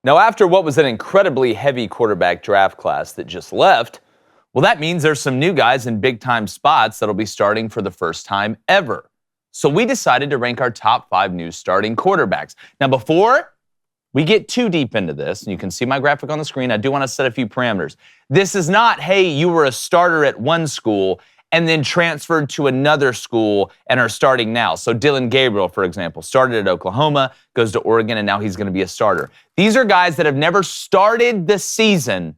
Now, after what was an incredibly heavy quarterback draft class that just left, well, that means there's some new guys in big-time spots that'll be starting for the first time ever. So we decided to rank our top 5 new starting quarterbacks. Now, before we get too deep into this, and you can see my graphic on the screen, I do want to set a few parameters. This is not, hey, you were a starter at one school and then transferred to another school and are starting now. So Dylan Gabriel, for example, started at Oklahoma, goes to Oregon, and now he's going to be a starter. These are guys that have never started the season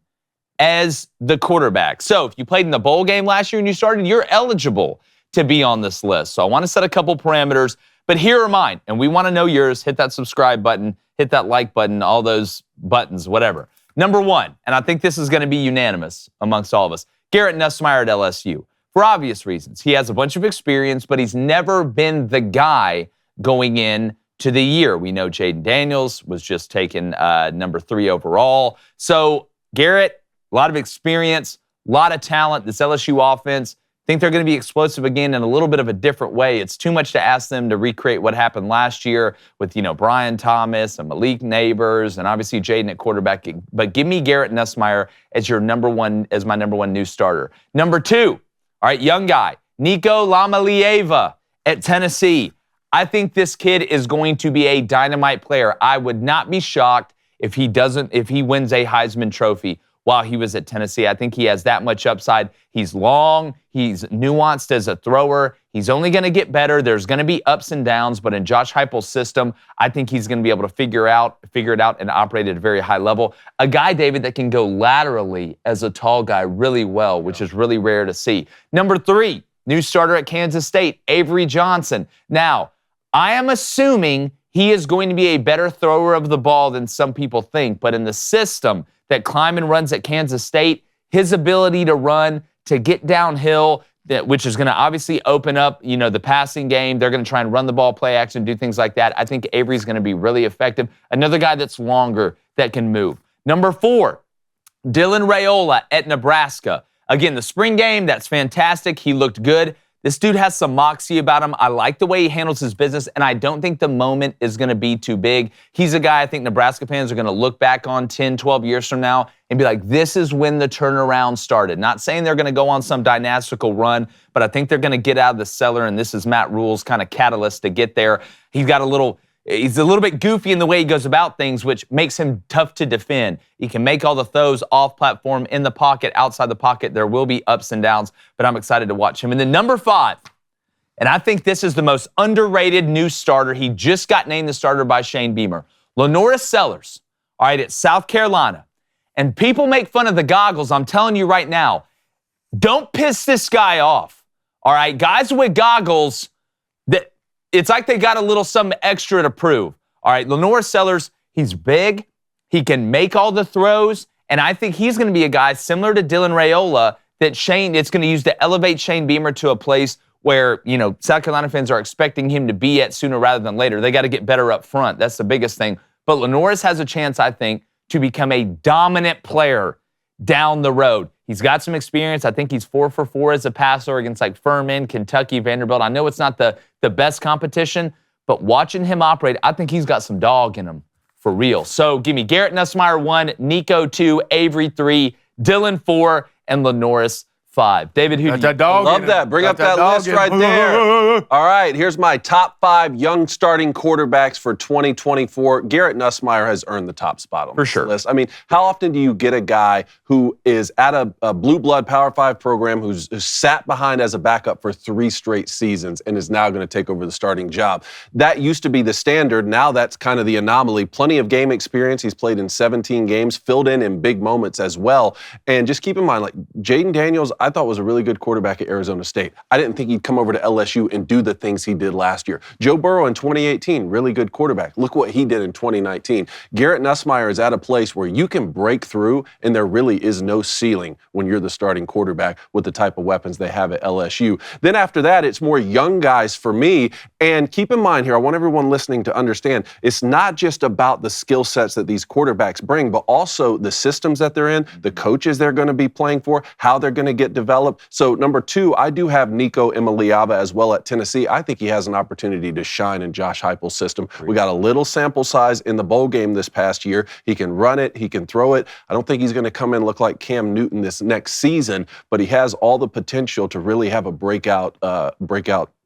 as the quarterback. So if you played in the bowl game last year and you started, you're eligible to be on this list. So I want to set a couple parameters, but here are mine, and we want to know yours. Hit that subscribe button, hit that like button, all those buttons, whatever. Number 1, and I think this is going to be unanimous amongst all of us, Garrett Nussmeier at LSU. For obvious reasons. He has a bunch of experience, but he's never been the guy going in to the year. We know Jaden Daniels was just taken number 3 overall. So Garrett, a lot of experience, a lot of talent. This LSU offense, I think they're going to be explosive again in a little bit of a different way. It's too much to ask them to recreate what happened last year with, Brian Thomas and Malik Neighbors and obviously Jaden at quarterback. But give me Garrett Nussmeier as my number one new starter. Number 2. All right, young guy, Nico Iamaleava at Tennessee. I think this kid is going to be a dynamite player. I would not be shocked if he wins a Heisman Trophy while he was at Tennessee. I think he has that much upside. He's long, he's nuanced as a thrower. He's only going to get better. There's going to be ups and downs, but in Josh Heupel's system, I think he's going to be able to figure it out and operate at a very high level. A guy, David, that can go laterally as a tall guy really well, which is really rare to see. Number 3, new starter at Kansas State, Avery Johnson. Now, I am assuming he is going to be a better thrower of the ball than some people think, but in the system that Kleiman runs at Kansas State, his ability to run, to get downhill, which is going to obviously open up, the passing game. They're going to try and run the ball, play action, do things like that. I think Avery's going to be really effective. Another guy that's longer that can move. Number 4, Dylan Raiola at Nebraska. Again, the spring game, that's fantastic. He looked good. This dude has some moxie about him. I like the way he handles his business, and I don't think the moment is going to be too big. He's a guy I think Nebraska fans are going to look back on 10, 12 years from now and be like, this is when the turnaround started. Not saying they're going to go on some dynastical run, but I think they're going to get out of the cellar, and this is Matt Rule's kind of catalyst to get there. He's a little bit goofy in the way he goes about things, which makes him tough to defend. He can make all the throws off platform, in the pocket, outside the pocket. There will be ups and downs, but I'm excited to watch him. And then number 5, and I think this is the most underrated new starter. He just got named the starter by Shane Beamer. Lenoris Sellers, all right, at South Carolina. And people make fun of the goggles. I'm telling you right now, don't piss this guy off, all right? Guys with goggles, it's like they got a little something extra to prove. All right, Lenoris Sellers, he's big. He can make all the throws. And I think he's going to be a guy similar to Dylan Raiola that it's going to use to elevate Shane Beamer to a place where, South Carolina fans are expecting him to be at sooner rather than later. They got to get better up front. That's the biggest thing. But Lenoris has a chance, I think, to become a dominant player down the road. He's got some experience. I think he's 4 for 4 as a passer against like Furman, Kentucky, Vanderbilt. I know it's not the best competition, but watching him operate, I think he's got some dog in him for real. So give me Garrett Nussmeier 1, Nico 2, Avery 3, Dylan 4, and Lenoris 5. David, who do you love that? Bring up that list right there. All right, here's my top 5 young starting quarterbacks for 2024. Garrett Nussmeier has earned the top spot on this list. I mean, how often do you get a guy who is at a blue blood Power 5 program who's sat behind as a backup for 3 straight seasons and is now going to take over the starting job? That used to be the standard. Now that's kind of the anomaly. Plenty of game experience. He's played in 17 games, filled in big moments as well. And just keep in mind, like Jaden Daniels, I thought was a really good quarterback at Arizona State. I didn't think he'd come over to LSU and do the things he did last year. Joe Burrow in 2018, really good quarterback. Look what he did in 2019. Garrett Nussmeier is at a place where you can break through and there really is no ceiling when you're the starting quarterback with the type of weapons they have at LSU. Then after that, it's more young guys for me. And keep in mind here, I want everyone listening to understand, it's not just about the skill sets that these quarterbacks bring, but also the systems that they're in, the coaches they're going to be playing for, how they're going to get get developed. So number 2, I do have Nico Iamaleava as well at Tennessee. I think he has an opportunity to shine in Josh Heupel's system. We got a little sample size in the bowl game this past year. He can run it. He can throw it. I don't think he's going to come in and look like Cam Newton this next season, but he has all the potential to really have a breakout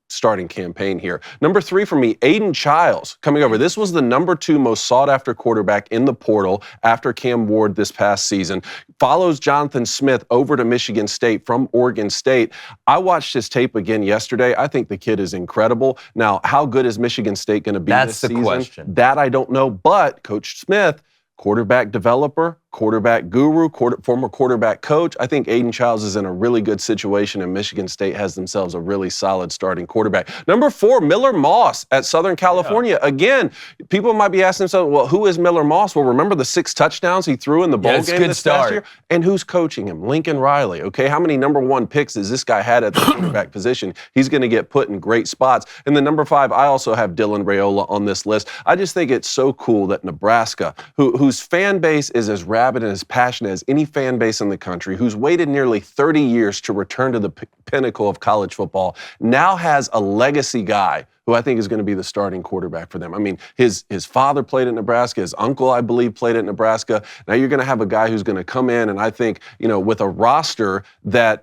starting campaign here. Number 3 for me, Aiden Childs coming over. This was the number 2 most sought after quarterback in the portal after Cam Ward this past season. Follows Jonathan Smith over to Michigan State from Oregon State. I watched his tape again yesterday. I think the kid is incredible. Now, how good is Michigan State going to be this season? That's the question. That I don't know, but Coach Smith, quarterback developer, quarterback guru, former quarterback coach. I think Aiden Childs is in a really good situation, and Michigan State has themselves a really solid starting quarterback. Number 4, Miller Moss at Southern California. Yeah. Again, people might be asking themselves, well, who is Miller Moss? Well, remember the 6 touchdowns he threw in the bowl game this past year? And who's coaching him? Lincoln Riley, okay? How many number 1 picks has this guy had at the quarterback position? He's going to get put in great spots. And then number 5, I also have Dylan Raiola on this list. I just think it's so cool that Nebraska, whose fan base is as rabid and as passionate as any fan base in the country, who's waited nearly 30 years to return to the pinnacle of college football, now has a legacy guy who I think is going to be the starting quarterback for them. I mean, his father played at Nebraska. His uncle, I believe, played at Nebraska. Now you're going to have a guy who's going to come in, and I think, with a roster that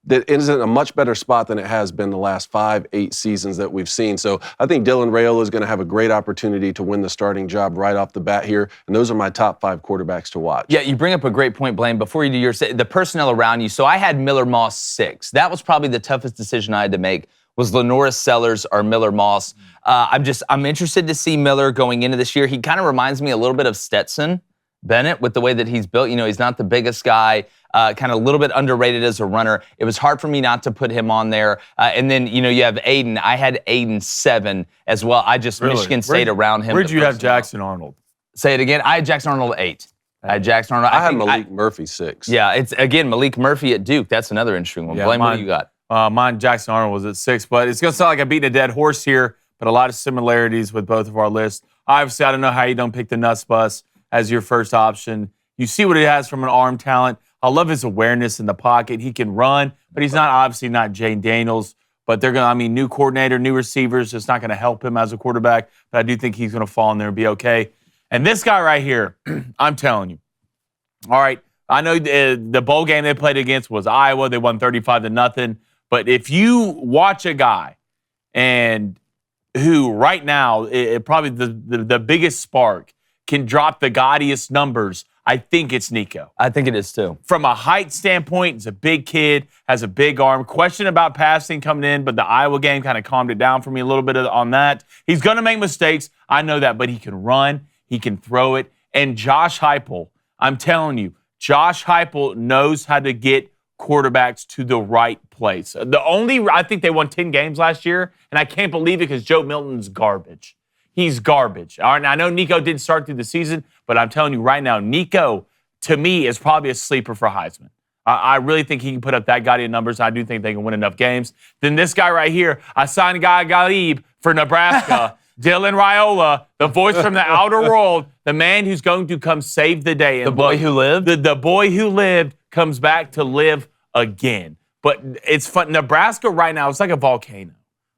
is in a much better spot than it has been the last 5-8 seasons that we've seen. So I think Dylan Raiola is going to have a great opportunity to win the starting job right off the bat here, and those are my top 5 quarterbacks to watch. Yeah, you bring up a great point, Blaine. Before you do the personnel around you, so I had Miller Moss 6. That was probably the toughest decision I had to make. Was Lenoris, Sellers, or Miller Moss. I'm interested to see Miller going into this year. He kind of reminds me a little bit of Stetson Bennett with the way that he's built. He's not the biggest guy, kind of a little bit underrated as a runner. It was hard for me not to put him on there. And then, you have Aiden. I had Aiden 7 as well. Michigan State around him. Where'd you have Jackson Arnold? Say it again. I had Jackson Arnold 8. I had Jackson Arnold. I had Malik Murphy 6. Yeah, it's, again, Malik Murphy at Duke. That's another interesting one. Blaine, what do you got? Mine, Jackson Arnold, was at 6, but it's going to sound like I'm beating a dead horse here, but a lot of similarities with both of our lists. Obviously, I don't know how you don't pick the Nuss Bus as your first option. You see what he has from an arm talent. I love his awareness in the pocket. He can run, but he's obviously not Jane Daniels, but they're going to, new coordinator, new receivers, it's not going to help him as a quarterback, but I do think he's going to fall in there and be okay. And this guy right here, I'm telling you, all right, I know the bowl game they played against was Iowa. They won 35-0. But if you watch a guy and who right now, probably the biggest spark, can drop the gaudiest numbers, I think it's Nico. I think it is too. From a height standpoint, he's a big kid, has a big arm. Question about passing coming in, but the Iowa game kind of calmed it down for me a little bit on that. He's going to make mistakes. I know that, but he can run. He can throw it. And Josh Heupel, I'm telling you, Josh Heupel knows how to get quarterbacks to the right place. I think they won 10 games last year, and I can't believe it because Joe Milton's garbage. He's garbage. All right, now, I know Nico didn't start through the season, but I'm telling you right now, Nico, to me, is probably a sleeper for Heisman. I really think he can put up that gaudy numbers. I do think they can win enough games. Then this guy right here, Asan Galib for Nebraska. Dylan Raiola, the voice from the outer world, the man who's going to come save the day. And the boy who lived? The boy who lived comes back to live again. But it's fun. Nebraska right now, it's like a volcano,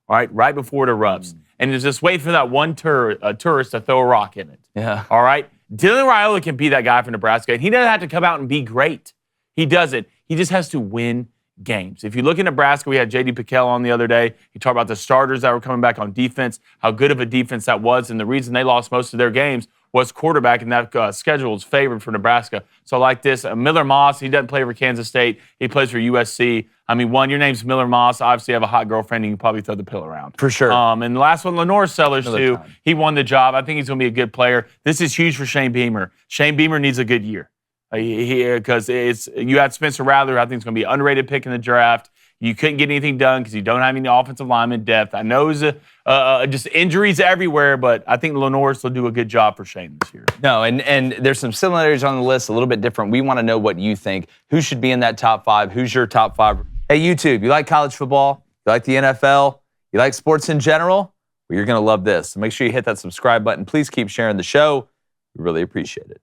all right before it erupts. And it's just wait for that one tourist to throw a rock in it. Yeah. All right? Dylan Raiola can be that guy for Nebraska. And he doesn't have to come out and be great. He doesn't. He just has to win games. If you look at Nebraska, we had J.D. Pickell on the other day. He talked about the starters that were coming back on defense, how good of a defense that was, and the reason they lost most of their games was quarterback, and that schedule is favored for Nebraska. So like this, Miller Moss, he doesn't play for Kansas State. He plays for USC. Your name's Miller Moss. Obviously, you have a hot girlfriend, and you can probably throw the pill around. For sure. And the last one, Lenoris Sellers, too. He won the job. I think he's going to be a good player. This is huge for Shane Beamer. Shane Beamer needs a good year. Because you had Spencer Rattler, I think it's going to be an underrated pick in the draft. You couldn't get anything done because you don't have any offensive lineman depth. I know it's just injuries everywhere, but I think Lenoris will do a good job for Shane this year. No, and there's some similarities on the list, a little bit different. We want to know what you think. Who should be in that top 5? Who's your top 5? Hey, YouTube, you like college football? You like the NFL? You like sports in general? Well, you're going to love this. So make sure you hit that subscribe button. Please keep sharing the show. We really appreciate it.